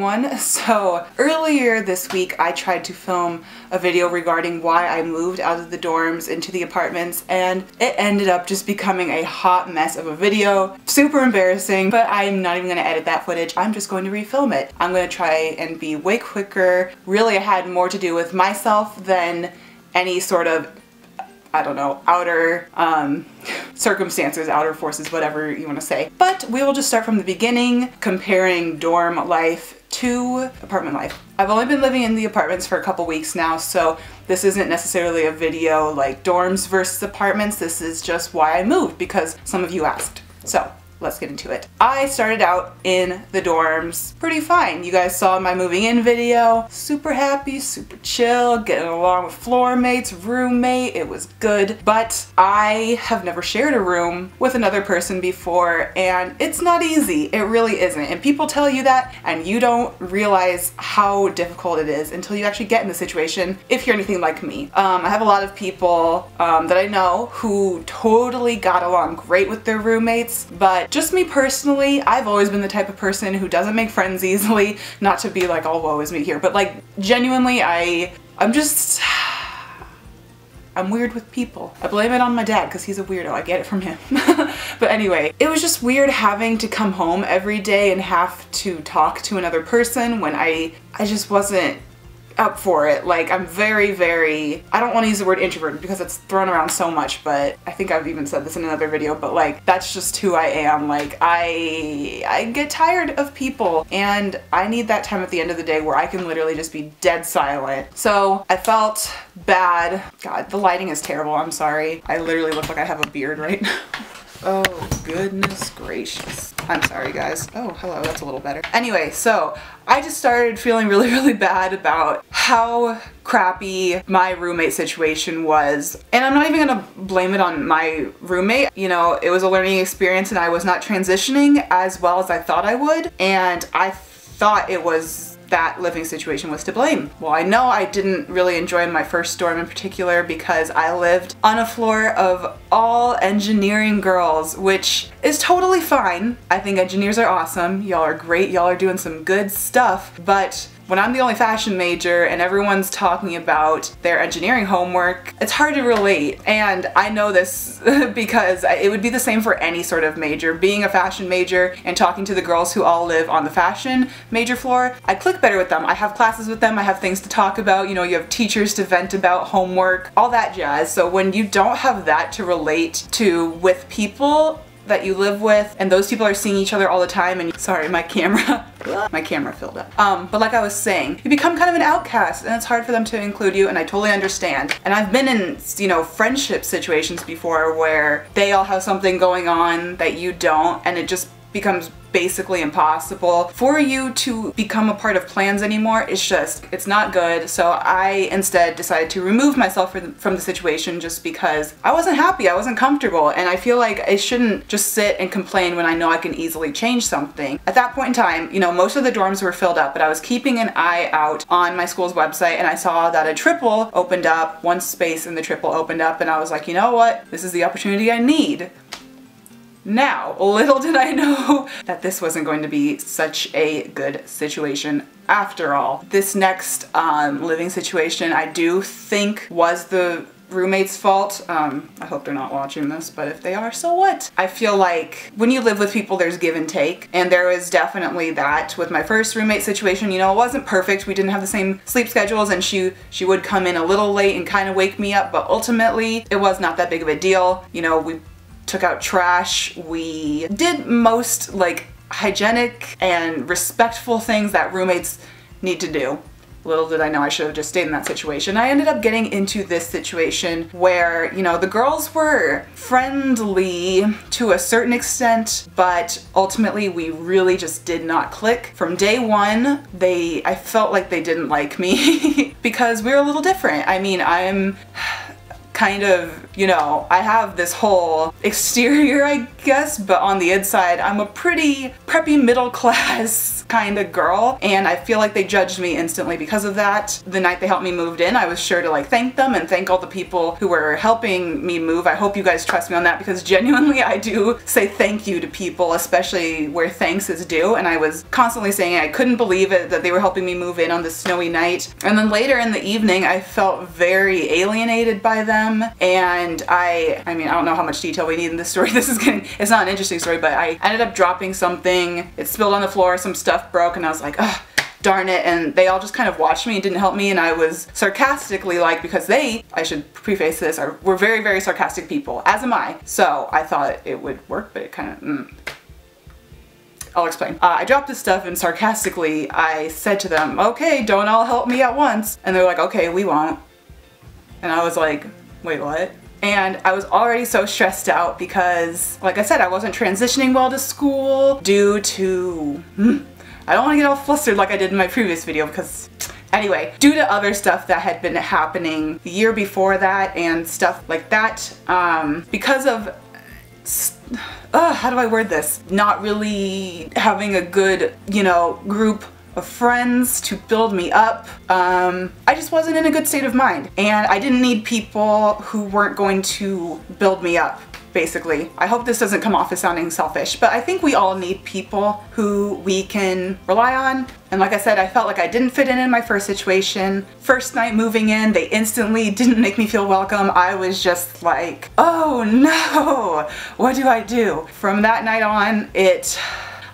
everyone. So earlier this week I tried to film a video regarding why I moved out of the dorms into the apartments, and it ended up just becoming a hot mess of a video. Super embarrassing, but I'm not even going to edit that footage. I'm just going to refilm it. I'm going to try and be way quicker. Really, it had more to do with myself than any sort of, I don't know, outer circumstances, outer forces, whatever you want to say. But we will just start from the beginning, comparing dorm life to apartment life. I've only been living in the apartments for a couple weeks now, so this isn't necessarily a video like dorms versus apartments. This is just why I moved, because some of you asked. So let's get into it. I started out in the dorms pretty fine. You guys saw my moving in video. Super happy, super chill, getting along with floor mates, roommate. It was good. But I have never shared a room with another person before, and it's not easy. It really isn't. And people tell you that, and you don't realize how difficult it is until you actually get in the situation, if you're anything like me. I have a lot of people that I know who totally got along great with their roommates, but just me personally, I've always been the type of person who doesn't make friends easily. Not to be like, oh, woe is me here, but like genuinely I'm weird with people. I blame it on my dad because he's a weirdo. I get it from him. But anyway, it was just weird having to come home every day and have to talk to another person when I just wasn't up for it. Like, I'm very, I don't want to use the word introverted because it's thrown around so much, but I think I've even said this in another video, but like, that's just who I am. Like, I get tired of people, and I need that time at the end of the day where I can literally just be dead silent. So I felt bad. God, the lighting is terrible. I'm sorry. I literally look like I have a beard right now. Oh, goodness gracious. I'm sorry, guys. Oh, hello, that's a little better. Anyway, so I just started feeling really bad about how crappy my roommate situation was. And I'm not even gonna blame it on my roommate. You know, it was a learning experience and I was not transitioning as well as I thought I would. And I thought it was that living situation was to blame. Well, I know I didn't really enjoy my first dorm in particular because I lived on a floor of all engineering girls, which is totally fine. I think engineers are awesome. Y'all are great. Y'all are doing some good stuff. But when I'm the only fashion major and everyone's talking about their engineering homework, it's hard to relate. And I know this because it would be the same for any sort of major. Being a fashion major and talking to the girls who all live on the fashion major floor, I click better with them. I have classes with them, I have things to talk about, you know, you have teachers to vent about homework, all that jazz. So when you don't have that to relate to with people that you live with, and those people are seeing each other all the time, and sorry, my camera filled up. But like I was saying, you become kind of an outcast, and it's hard for them to include you, and I totally understand. And I've been in, you know, friendship situations before where they all have something going on that you don't, and it just becomes basically impossible for you to become a part of plans anymore. It's not good. So I instead decided to remove myself from the situation just because I wasn't happy, I wasn't comfortable, and I feel like I shouldn't just sit and complain when I know I can easily change something. At that point in time, you know, most of the dorms were filled up, but I was keeping an eye out on my school's website, and I saw that a triple opened up, one space in the triple opened up, and I was like, you know what? This is the opportunity I need. Now, little did I know that this wasn't going to be such a good situation after all. This next living situation I do think was the roommate's fault. I hope they're not watching this, but if they are, so what? I feel like when you live with people, there's give and take, and there was definitely that with my first roommate situation. You know, it wasn't perfect. We didn't have the same sleep schedules, and she would come in a little late and kind of wake me up, but ultimately it was not that big of a deal. You know, we took out trash, we did most like hygienic and respectful things that roommates need to do. Little did I know I should have just stayed in that situation. I ended up getting into this situation where, you know, the girls were friendly to a certain extent, but ultimately we really just did not click. From day one, I felt like they didn't like me because we were a little different. I mean, I'm kind of, you know, I have this whole exterior, I guess, but on the inside, I'm a pretty preppy middle class kind of girl, and I feel like they judged me instantly because of that. The night they helped me move in, I was sure to like thank them and thank all the people who were helping me move. I hope you guys trust me on that, because genuinely I do say thank you to people, especially where thanks is due, and I was constantly saying I couldn't believe it that they were helping me move in on this snowy night. And then later in the evening, I felt very alienated by them, and I mean, I don't know how much detail we need in this story. It's not an interesting story, but I ended up dropping something. It spilled on the floor, some stuff broke, and I was like, ugh, darn it. And they all just kind of watched me and didn't help me, and I was sarcastically like, because they, I should preface this, were very, very sarcastic people, as am I. So I thought it would work, but it kind of, I'll explain. I dropped this stuff, and sarcastically I said to them, okay, don't all help me at once. And they're like, okay, we won't. And I was like, wait, what? And I was already so stressed out because, like I said, I wasn't transitioning well to school due to, I don't want to get all flustered like I did in my previous video, because anyway, due to other stuff that had been happening the year before that and stuff like that, because of, how do I word this? Not really having a good, you know, group of friends to build me up. I just wasn't in a good state of mind, and I didn't need people who weren't going to build me up, basically. I hope this doesn't come off as sounding selfish, but I think we all need people who we can rely on. And like I said, I felt like I didn't fit in my first situation. First night moving in, they instantly didn't make me feel welcome. I was just like, oh no, what do I do? From that night on,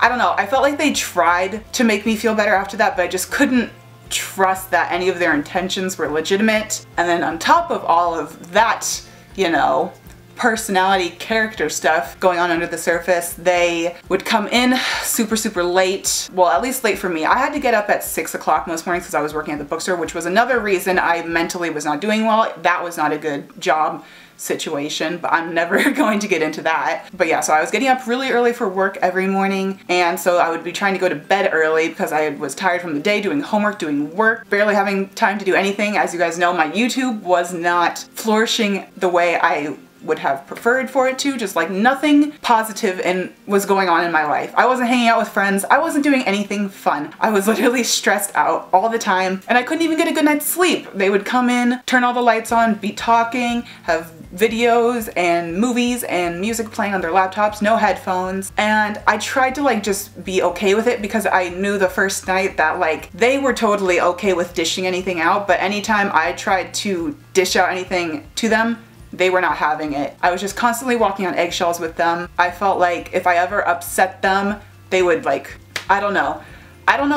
I don't know, I felt like they tried to make me feel better after that, but I just couldn't trust that any of their intentions were legitimate. And then on top of all of that, you know, personality, character stuff going on under the surface, they would come in super, super late. Well, at least late for me. I had to get up at 6 o'clock most mornings because I was working at the bookstore, which was another reason I mentally was not doing well. That was not a good job situation, but I'm never going to get into that. But yeah, so I was getting up really early for work every morning, and so I would be trying to go to bed early because I was tired from the day, doing homework, doing work, barely having time to do anything. As you guys know, my YouTube was not flourishing the way I would have preferred for it to, just like nothing positive and was going on in my life. I wasn't hanging out with friends. I wasn't doing anything fun. I was literally stressed out all the time, and I couldn't even get a good night's sleep. They would come in, turn all the lights on, be talking, have videos and movies and music playing on their laptops, no headphones. And I tried to like just be okay with it because I knew the first night that like they were totally okay with dishing anything out, but anytime I tried to dish out anything to them, they were not having it. I was just constantly walking on eggshells with them. I felt like if I ever upset them, they would like, I don't know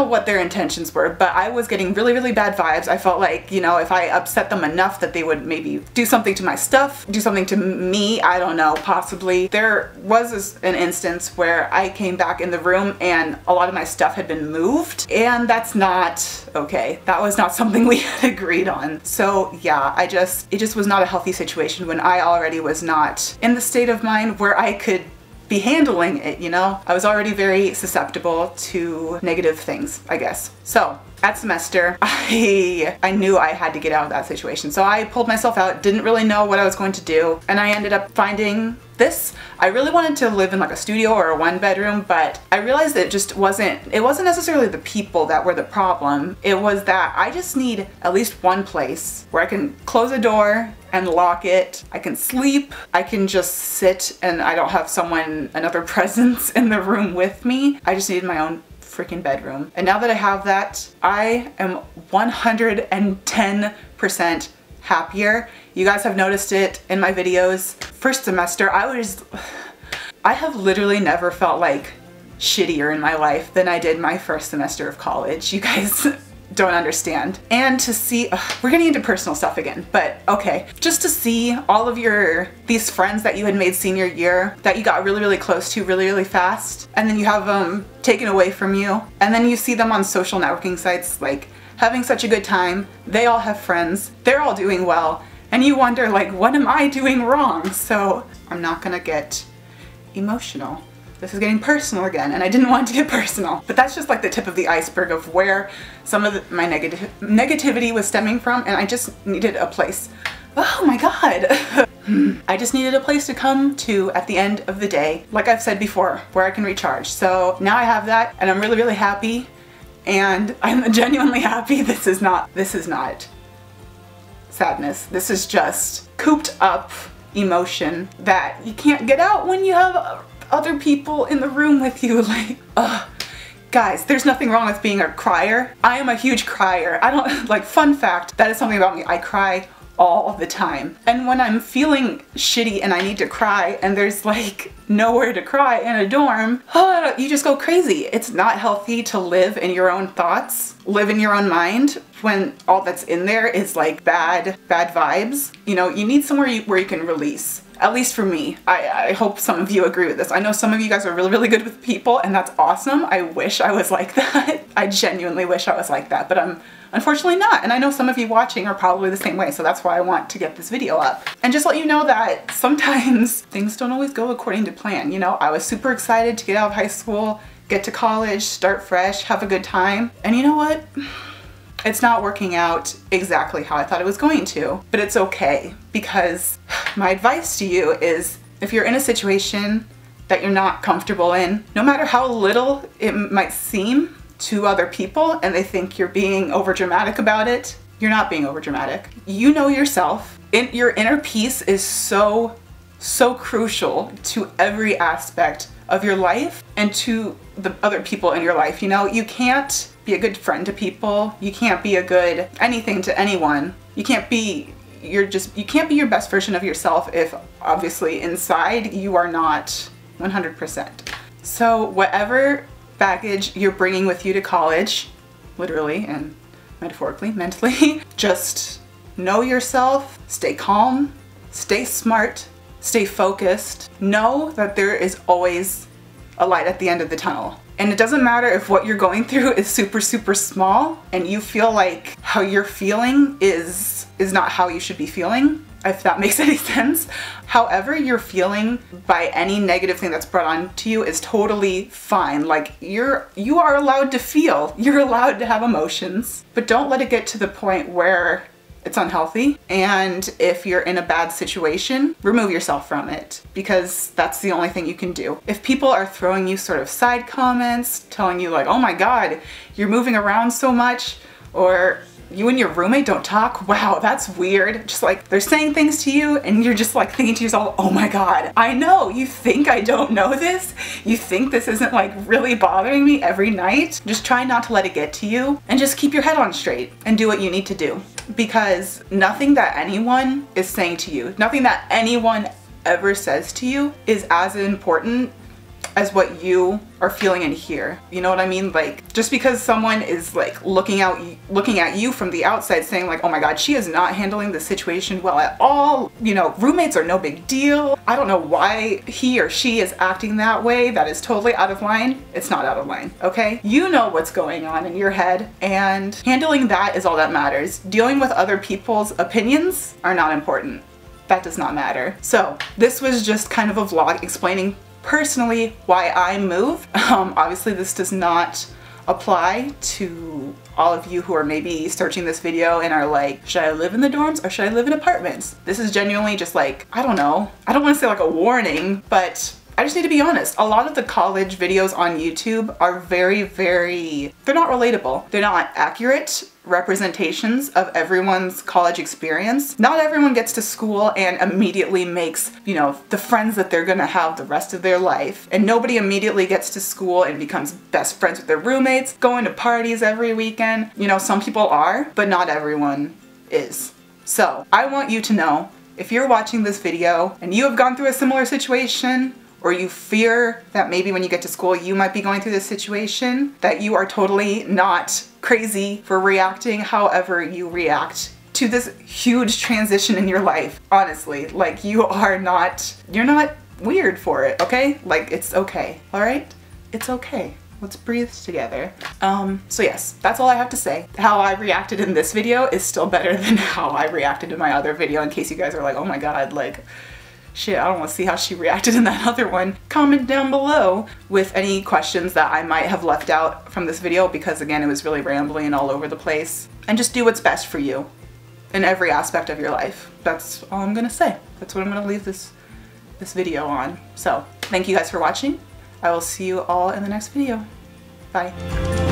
what their intentions were, but I was getting really, really bad vibes. I felt like, you know, if I upset them enough that they would maybe do something to my stuff, do something to me, I don't know, possibly. There was an instance where I came back in the room and a lot of my stuff had been moved, and that's not okay. That was not something we had agreed on. So yeah, it just was not a healthy situation when I already was not in the state of mind where I could be handling it, you know? I was already very susceptible to negative things, I guess. So at semester, I knew I had to get out of that situation. So I pulled myself out, didn't really know what I was going to do, and I ended up finding this. I really wanted to live in like a studio or a one bedroom, but I realized it wasn't necessarily the people that were the problem. It was that I just need at least one place where I can close a door and lock it. I can sleep, I can just sit, and I don't have another presence in the room with me. I just needed my own freaking bedroom. And now that I have that, I am 110% happier. You guys have noticed it in my videos. First semester, I have literally never felt like shittier in my life than I did my first semester of college. You guys don't understand. And to see, we're getting into personal stuff again, but okay. Just to see all of these friends that you had made senior year, that you got really, really close to really, really fast, and then you have them taken away from you, and then you see them on social networking sites, like, having such a good time. They all have friends, they're all doing well, and you wonder like, what am I doing wrong? So I'm not gonna get emotional. This is getting personal again, and I didn't want to get personal. But that's just like the tip of the iceberg of where some of my negativity was stemming from, and I just needed a place Oh my God. I just needed a place to come to at the end of the day, like I've said before, where I can recharge. So now I have that, and I'm really, really happy. And I'm genuinely happy. This is not sadness. This is just cooped up emotion that you can't get out when you have other people in the room with you. Like, guys, there's nothing wrong with being a crier. I am a huge crier. I don't, like, fun fact, that is something about me. I cry all the time. And when I'm feeling shitty and I need to cry and there's like nowhere to cry in a dorm, you just go crazy. It's not healthy to live in your own thoughts, live in your own mind when all that's in there is like bad vibes. You know, you need somewhere where you can release. At least for me. I hope some of you agree with this. I know some of you guys are really, really good with people, and that's awesome. I wish I was like that. I genuinely wish I was like that, but I'm unfortunately not. And I know some of you watching are probably the same way, so that's why I want to get this video up. And just let you know that sometimes things don't always go according to plan. You know, I was super excited to get out of high school, get to college, start fresh, have a good time. And you know what? It's not working out exactly how I thought it was going to, but it's okay, because my advice to you is if you're in a situation that you're not comfortable in, no matter how little it might seem to other people and they think you're being overdramatic about it, you're not being overdramatic. You know yourself. Your inner peace is so crucial to every aspect of your life and to the other people in your life. You know, you can't be a good friend to people. You can't be a good anything to anyone. You can't be your best version of yourself if obviously inside you are not 100%. So whatever baggage you're bringing with you to college, literally and metaphorically, mentally, just know yourself, stay calm, stay smart, stay focused. Know that there is always a light at the end of the tunnel. And it doesn't matter if what you're going through is super small and you feel like how you're feeling is not how you should be feeling, if that makes any sense. However you're feeling by any negative thing that's brought on to you is totally fine. Like you are allowed to feel, you're allowed to have emotions, but don't let it get to the point where it's unhealthy. And if you're in a bad situation, remove yourself from it, because that's the only thing you can do. If people are throwing you sort of side comments, telling you like, oh my God, you're moving around so much, or you and your roommate don't talk, wow, that's weird. Just like they're saying things to you and you're just like thinking to yourself, oh my God, I know, you think I don't know this? You think this isn't like really bothering me every night? Just try not to let it get to you and just keep your head on straight and do what you need to do. Because nothing that anyone is saying to you, nothing that anyone ever says to you is as important as what you are feeling in here. You know what I mean? Like, just because someone is like looking at you from the outside saying like, oh my God, she is not handling the situation well at all. You know, roommates are no big deal. I don't know why he or she is acting that way. That is totally out of line. It's not out of line, okay? You know what's going on in your head, and handling that is all that matters. Dealing with other people's opinions are not important. That does not matter. So this was just kind of a vlog explaining personally why I moved. Obviously this does not apply to all of you who are maybe searching this video and are like, should I live in the dorms or should I live in apartments? This is genuinely just like, I don't know. I don't want to say like a warning, but I just need to be honest. A lot of the college videos on YouTube are very, they're not relatable. They're not accurate representations of everyone's college experience. Not everyone gets to school and immediately makes, you know, the friends that they're gonna have the rest of their life. And nobody immediately gets to school and becomes best friends with their roommates, going to parties every weekend. You know, some people are, but not everyone is. So I want you to know, if you're watching this video and you have gone through a similar situation, or you fear that maybe when you get to school you might be going through this situation, that you are totally not crazy for reacting however you react to this huge transition in your life. Honestly, like you're not weird for it, okay? Like it's okay, all right? It's okay. Let's breathe together. So yes, that's all I have to say. How I reacted in this video is still better than how I reacted in my other video, in case you guys are like, oh my God, like, shit, I don't want to see how she reacted in that other one. Comment down below with any questions that I might have left out from this video, because again, it was really rambling and all over the place. And just do what's best for you. in every aspect of your life. That's all I'm gonna say. That's what I'm gonna leave this video on. So thank you guys for watching. I will see you all in the next video. Bye.